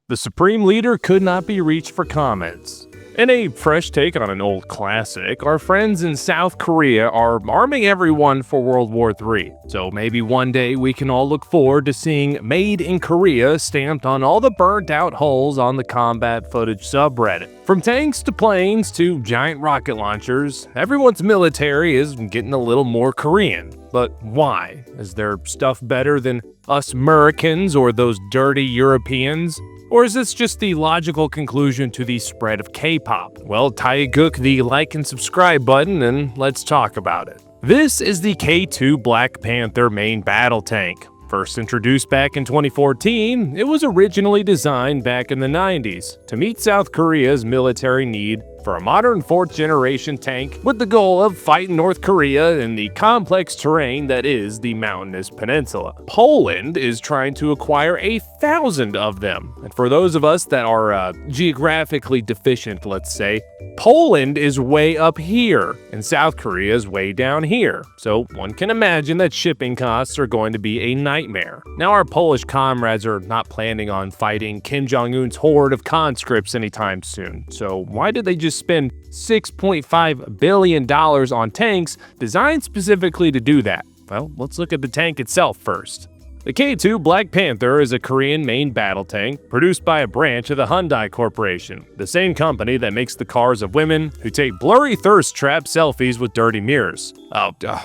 The Supreme Leader could not be reached for comments. In a fresh take on an old classic, our friends in South Korea are arming everyone for World War III. So maybe one day we can all look forward to seeing "Made in Korea" stamped on all the burnt out hulls on the combat footage subreddit. From tanks to planes to giant rocket launchers, everyone's military is getting a little more Korean. But why? Is their stuff better than us Americans or those dirty Europeans? Or is this just the logical conclusion to the spread of K-pop? Well, taeguk the like and subscribe button and let's talk about it. This is the K2 Black Panther main battle tank. First introduced back in 2014, it was originally designed back in the 90s to meet South Korea's military need for a modern 4th-generation tank with the goal of fighting North Korea in the complex terrain that is the mountainous peninsula. Poland is trying to acquire 1,000 of them. And for those of us that are geographically deficient, let's say, Poland is way up here and South Korea is way down here. So one can imagine that shipping costs are going to be a nightmare. Now our Polish comrades are not planning on fighting Kim Jong-un's horde of conscripts anytime soon. So why did they just spend $6.5 billion on tanks designed specifically to do that? Well, let's look at the tank itself first. The K2 Black Panther is a Korean main battle tank produced by a branch of the Hyundai Corporation, the same company that makes the cars of women who take blurry thirst trap selfies with dirty mirrors.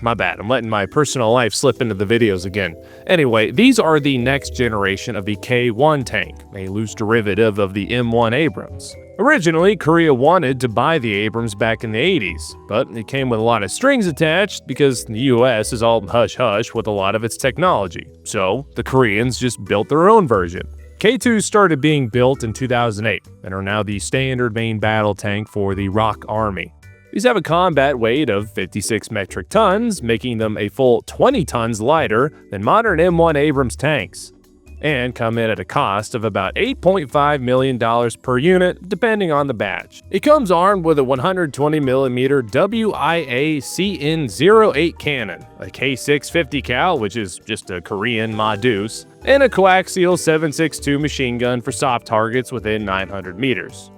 My bad, I'm letting my personal life slip into the videos again. Anyway, these are the next generation of the K1 tank, a loose derivative of the M1 Abrams. Originally, Korea wanted to buy the Abrams back in the 80s, but it came with a lot of strings attached because the US is all hush-hush with a lot of its technology. So, the Koreans just built their own version. K2 started being built in 2008 and are now the standard main battle tank for the ROK Army. These have a combat weight of 56 metric tons, making them a full 20 tons lighter than modern M1 Abrams tanks, and come in at a cost of about $8.5 million per unit, depending on the batch. It comes armed with a 120mm WIA CN08 cannon, a K650 cal, which is just a Korean Ma-deuce, and a coaxial 7.62 machine gun for soft targets within 900 meters.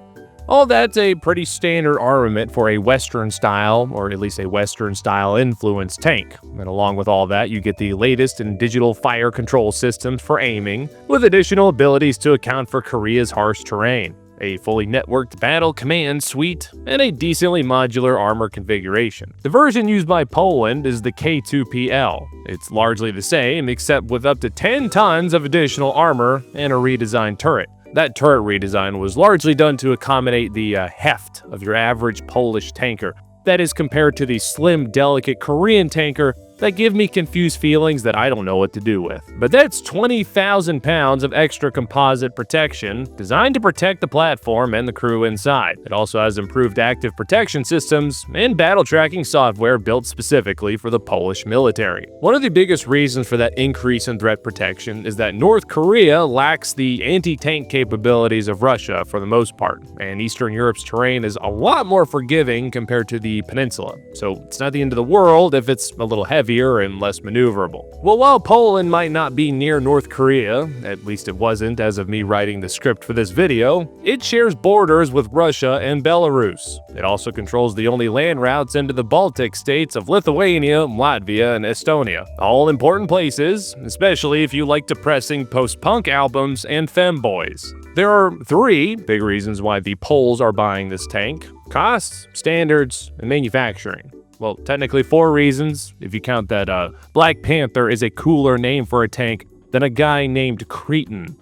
All that's a pretty standard armament for a Western-style, or at least a Western-style influenced tank. And along with all that, you get the latest in digital fire control systems for aiming, with additional abilities to account for Korea's harsh terrain, a fully networked battle command suite, and a decently modular armor configuration. The version used by Poland is the K2PL. It's largely the same, except with up to 10 tons of additional armor and a redesigned turret. That turret redesign was largely done to accommodate the heft of your average Polish tanker. That is compared to the slim, delicate Korean tanker that give me confused feelings that I don't know what to do with. But that's 20,000 pounds of extra composite protection designed to protect the platform and the crew inside. It also has improved active protection systems and battle tracking software built specifically for the Polish military. One of the biggest reasons for that increase in threat protection is that North Korea lacks the anti-tank capabilities of Russia for the most part, and Eastern Europe's terrain is a lot more forgiving compared to the peninsula. So it's not the end of the world if it's a little heavier and less maneuverable. Well, while Poland might not be near North Korea, at least it wasn't as of me writing the script for this video, it shares borders with Russia and Belarus. It also controls the only land routes into the Baltic states of Lithuania, Latvia, and Estonia. All important places, especially if you like depressing post-punk albums and femboys. There are 3 big reasons why the Poles are buying this tank: costs, standards, and manufacturing. Well, technically 4 reasons, if you count that Black Panther is a cooler name for a tank than a guy named Cretan.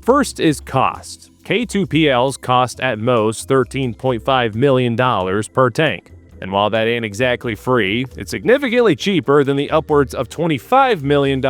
First is cost. K2PLs cost at most $13.5 million per tank. And while that ain't exactly free, it's significantly cheaper than the upwards of $25 million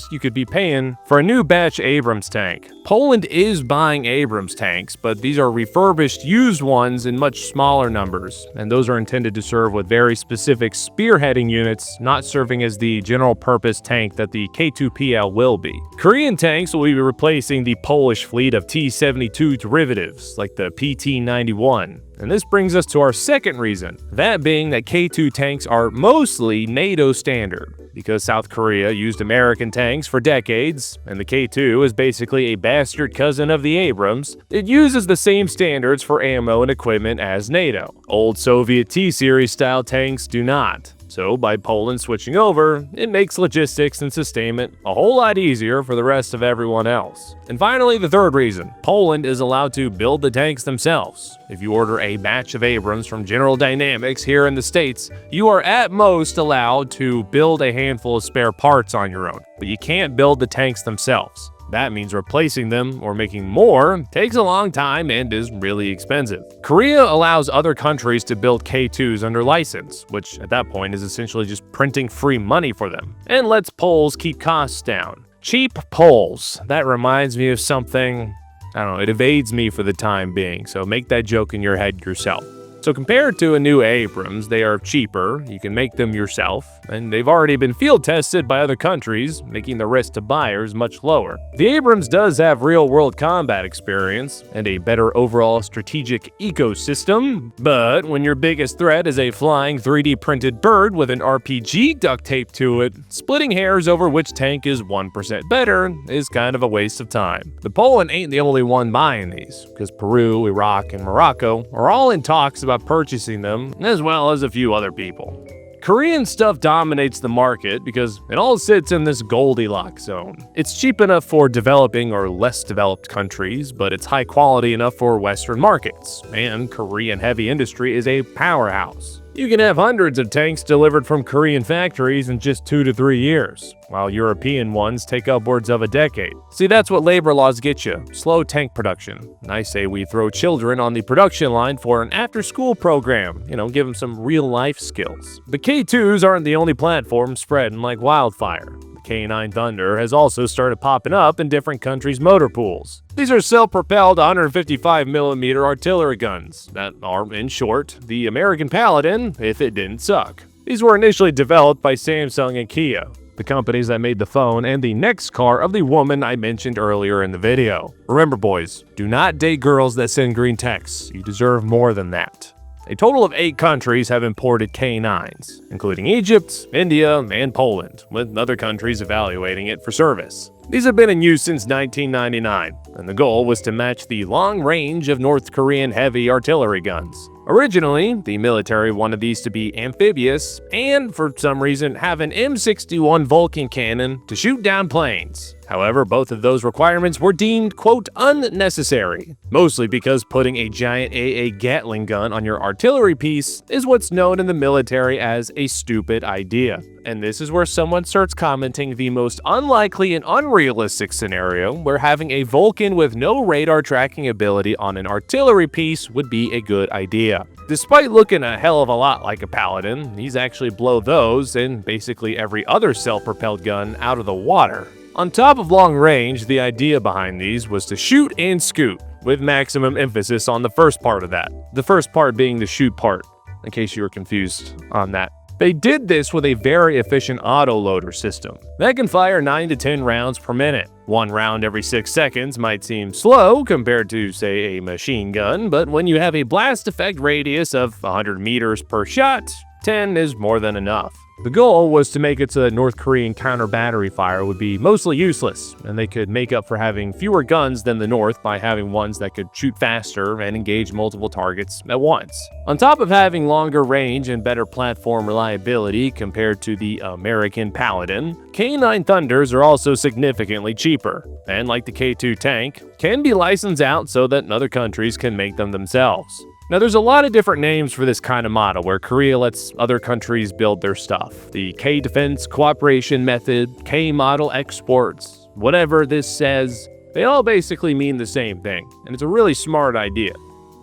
you could be paying for a new batch Abrams tank. Poland is buying Abrams tanks, but these are refurbished used ones in much smaller numbers, and those are intended to serve with very specific spearheading units, not serving as the general-purpose tank that the K2PL will be. Korean tanks will be replacing the Polish fleet of T-72 derivatives, like the PT-91. And this brings us to our second reason, that being that K2 tanks are mostly NATO standard. Because South Korea used American tanks for decades, and the K2 is basically a bastard cousin of the Abrams, it uses the same standards for ammo and equipment as NATO. Old Soviet T-series style tanks do not. So by Poland switching over, it makes logistics and sustainment a whole lot easier for the rest of everyone else. And finally, the third reason, Poland is allowed to build the tanks themselves. If you order a batch of Abrams from General Dynamics here in the States, you are at most allowed to build a handful of spare parts on your own, but you can't build the tanks themselves. That means replacing them or making more takes a long time and is really expensive. Korea allows other countries to build K2s under license, which at that point is essentially just printing free money for them, and lets Poles keep costs down. Cheap Poles. That reminds me of something, I don't know, it evades me for the time being, so make that joke in your head yourself. So compared to a new Abrams, they are cheaper, you can make them yourself, and they've already been field tested by other countries, making the risk to buyers much lower. The Abrams does have real-world combat experience and a better overall strategic ecosystem, but when your biggest threat is a flying 3D printed bird with an RPG duct taped to it, splitting hairs over which tank is 1% better is kind of a waste of time. But Poland ain't the only one buying these, because Peru, Iraq, and Morocco are all in talks about purchasing them, as well as a few other people. Korean stuff dominates the market because it all sits in this Goldilocks zone. It's cheap enough for developing or less developed countries, but it's high quality enough for Western markets, and Korean heavy industry is a powerhouse. You can have hundreds of tanks delivered from Korean factories in just 2 to 3 years, while European ones take upwards of a decade. See, that's what labor laws get you, slow tank production. I say we throw children on the production line for an after-school program, give them some real-life skills. The K2s aren't the only platform spreading like wildfire. K9 Thunder has also started popping up in different countries' motor pools. These are self-propelled 155mm artillery guns that are, in short, the American Paladin if it didn't suck. These were initially developed by Samsung and Kia, the companies that made the phone and the next car of the woman I mentioned earlier in the video. Remember boys, do not date girls that send green texts. You deserve more than that. A total of 8 countries have imported K9s, including Egypt, India, and Poland, with other countries evaluating it for service. These have been in use since 1999, and the goal was to match the long range of North Korean heavy artillery guns. Originally, the military wanted these to be amphibious and, for some reason, have an M61 Vulcan cannon to shoot down planes. However, both of those requirements were deemed, quote, unnecessary, mostly because putting a giant AA Gatling gun on your artillery piece is what's known in the military as a stupid idea. And this is where someone starts commenting the most unlikely and unrealistic scenario where having a Vulcan with no radar tracking ability on an artillery piece would be a good idea. Despite looking a hell of a lot like a Paladin, these actually blow those and basically every other self-propelled gun out of the water. On top of long range, the idea behind these was to shoot and scoot, with maximum emphasis on the first part of that. The first part being the shoot part, in case you were confused on that. They did this with a very efficient autoloader system that can fire 9 to 10 rounds per minute. 1 round every 6 seconds might seem slow compared to, say, a machine gun, but when you have a blast effect radius of 100 meters per shot, 10 is more than enough. The goal was to make it so that North Korean counter-battery fire would be mostly useless, and they could make up for having fewer guns than the North by having ones that could shoot faster and engage multiple targets at once. On top of having longer range and better platform reliability compared to the American Paladin, K9 Thunders are also significantly cheaper, and like the K2 tank, can be licensed out so that other countries can make them themselves. Now, there's a lot of different names for this kind of model where Korea lets other countries build their stuff. The K-Defense Cooperation Method, K-Model Exports, whatever this says, they all basically mean the same thing, and it's a really smart idea.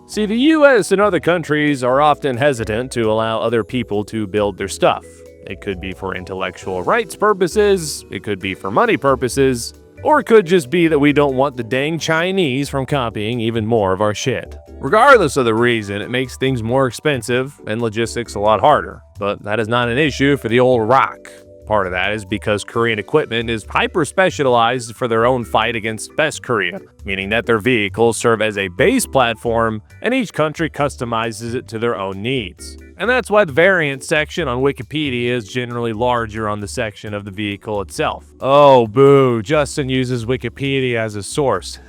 See, the US and other countries are often hesitant to allow other people to build their stuff. It could be for intellectual rights purposes, it could be for money purposes, or it could just be that we don't want the dang Chinese from copying even more of our shit. Regardless of the reason, it makes things more expensive and logistics a lot harder, but that is not an issue for the old rock. Part of that is because Korean equipment is hyper-specialized for their own fight against West Korea, meaning that their vehicles serve as a base platform and each country customizes it to their own needs. And that's why the variant section on Wikipedia is generally larger on the section of the vehicle itself. Oh, boo, Justin uses Wikipedia as a source.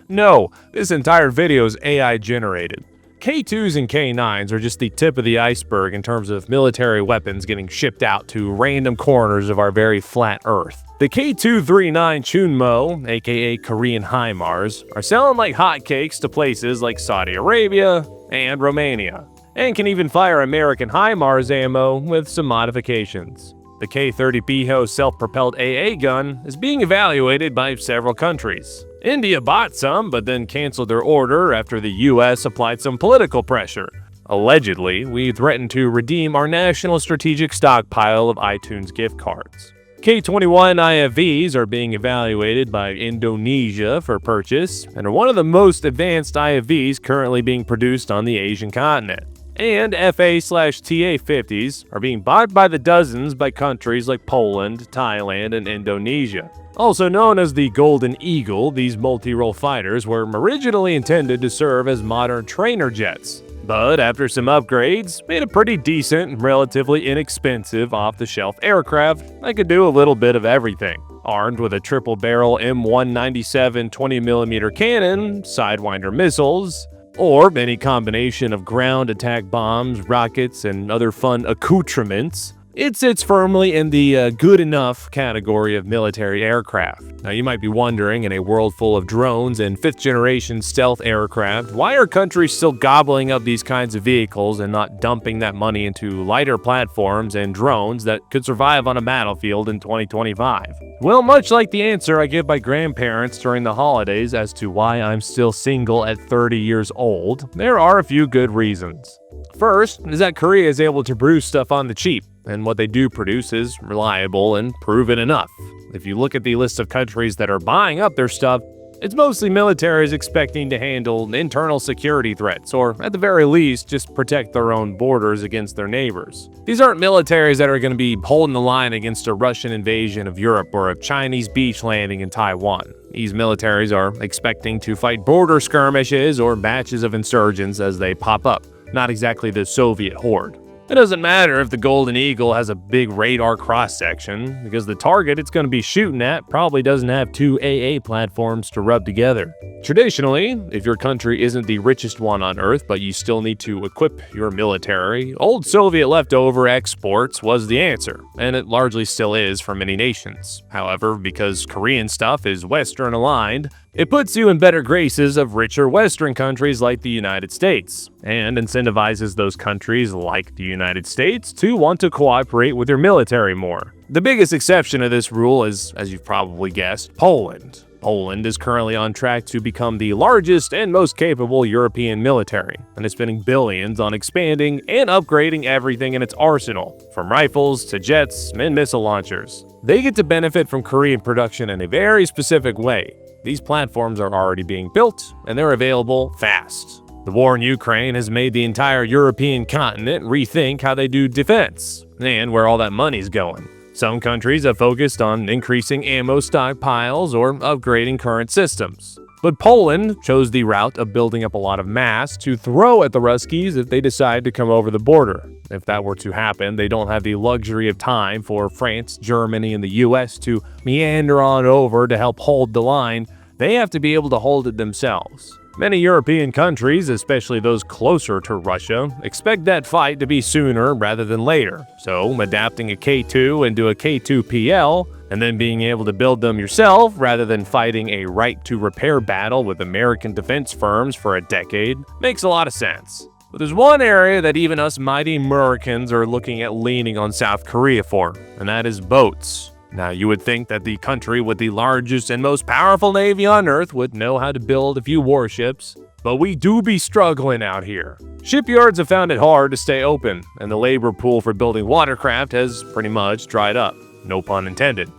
No, this entire video is AI generated. K2s and K9s are just the tip of the iceberg in terms of military weapons getting shipped out to random corners of our very flat Earth. The K239 Chunmo, aka Korean HIMARS, are selling like hotcakes to places like Saudi Arabia and Romania, and can even fire American HIMARS ammo with some modifications. The K30 Biho self-propelled AA gun is being evaluated by several countries. India bought some, but then canceled their order after the US applied some political pressure. Allegedly, we threatened to redeem our national strategic stockpile of iTunes gift cards. K21 IFVs are being evaluated by Indonesia for purchase, and are one of the most advanced IFVs currently being produced on the Asian continent. And FA/TA-50s are being bought by the dozens by countries like Poland, Thailand, and Indonesia. Also known as the Golden Eagle, these multi-role fighters were originally intended to serve as modern trainer jets, but after some upgrades, made a pretty decent, relatively inexpensive off-the-shelf aircraft that could do a little bit of everything. Armed with a triple-barrel M197 20mm cannon, Sidewinder missiles, or any combination of ground attack bombs, rockets, and other fun accoutrements, it sits firmly in the good enough category of military aircraft. Now you might be wondering, in a world full of drones and 5th generation stealth aircraft, why are countries still gobbling up these kinds of vehicles and not dumping that money into lighter platforms and drones that could survive on a battlefield in 2025? Well, much like the answer I give my grandparents during the holidays as to why I'm still single at 30 years old, there are a few good reasons. First is that Korea is able to produce stuff on the cheap, and what they do produce is reliable and proven enough. If you look at the list of countries that are buying up their stuff, it's mostly militaries expecting to handle internal security threats, or at the very least, just protect their own borders against their neighbors. These aren't militaries that are going to be holding the line against a Russian invasion of Europe or a Chinese beach landing in Taiwan. These militaries are expecting to fight border skirmishes or batches of insurgents as they pop up, not exactly the Soviet horde. It doesn't matter if the Golden Eagle has a big radar cross-section, because the target it's going to be shooting at probably doesn't have two AA platforms to rub together. Traditionally, if your country isn't the richest one on Earth, but you still need to equip your military, old Soviet leftover exports was the answer, and it largely still is for many nations. However, because Korean stuff is Western aligned, it puts you in better graces of richer Western countries like the United States, and incentivizes those countries like the United States to want to cooperate with your military more. The biggest exception to this rule is, as you've probably guessed, Poland. Poland is currently on track to become the largest and most capable European military, and is spending billions on expanding and upgrading everything in its arsenal, from rifles to jets and missile launchers. They get to benefit from Korean production in a very specific way. These platforms are already being built, and they're available fast. The war in Ukraine has made the entire European continent rethink how they do defense, and where all that money's going. Some countries have focused on increasing ammo stockpiles or upgrading current systems. But Poland chose the route of building up a lot of mass to throw at the Ruskies if they decide to come over the border. If that were to happen, they don't have the luxury of time for France, Germany, and the US to meander on over to help hold the line. They have to be able to hold it themselves. Many European countries, especially those closer to Russia, expect that fight to be sooner rather than later. So, adapting a K2 into a K2PL, and then being able to build them yourself rather than fighting a right-to-repair battle with American defense firms for a decade, makes a lot of sense. But there's one area that even us mighty Americans are looking at leaning on South Korea for, and that is boats. Now, you would think that the country with the largest and most powerful navy on Earth would know how to build a few warships, but we do be struggling out here. Shipyards have found it hard to stay open, and the labor pool for building watercraft has pretty much dried up. No pun intended.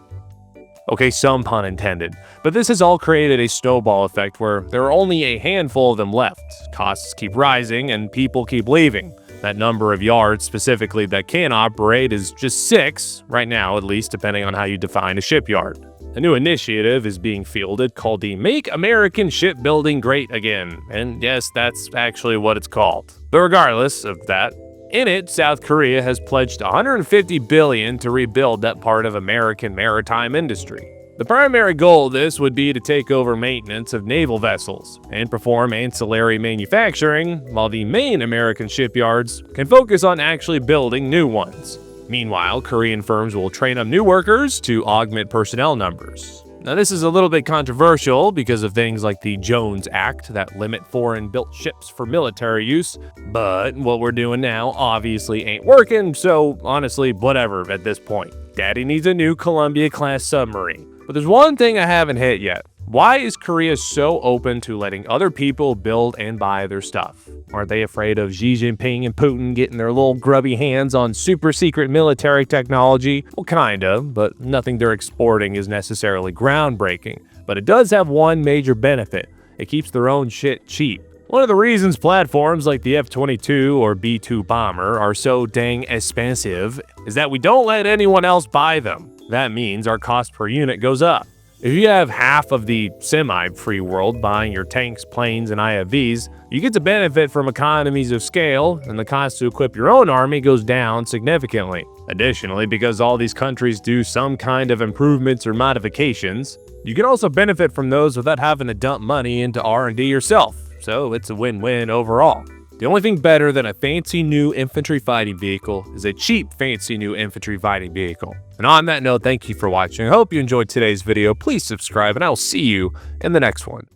Okay, some pun intended. But this has all created a snowball effect where there are only a handful of them left. Costs keep rising and people keep leaving. That number of yards specifically that can operate is just 6, right now at least, depending on how you define a shipyard. A new initiative is being fielded called the Make American Shipbuilding Great Again, and yes, that's actually what it's called. But regardless of that, in it, South Korea has pledged $150 billion to rebuild that part of American maritime industry. The primary goal of this would be to take over maintenance of naval vessels and perform ancillary manufacturing, while the main American shipyards can focus on actually building new ones. Meanwhile, Korean firms will train up new workers to augment personnel numbers. Now, this is a little bit controversial because of things like the Jones Act that limit foreign-built ships for military use, but what we're doing now obviously ain't working, so honestly, whatever at this point. Daddy needs a new Columbia-class submarine. But there's one thing I haven't hit yet. Why is Korea so open to letting other people build and buy their stuff? Aren't they afraid of Xi Jinping and Putin getting their little grubby hands on super secret military technology? Well, kinda, but nothing they're exporting is necessarily groundbreaking. But it does have one major benefit. It keeps their own shit cheap. One of the reasons platforms like the F-22 or B-2 bomber are so dang expensive is that we don't let anyone else buy them. That means our cost per unit goes up. If you have half of the semi-free world buying your tanks, planes, and IFVs, you get to benefit from economies of scale, and the cost to equip your own army goes down significantly. Additionally, because all these countries do some kind of improvements or modifications, you can also benefit from those without having to dump money into R&D yourself, so it's a win-win overall. The only thing better than a fancy new infantry fighting vehicle is a cheap fancy new infantry fighting vehicle. And on that note, thank you for watching. I hope you enjoyed today's video. Please subscribe, and I will see you in the next one.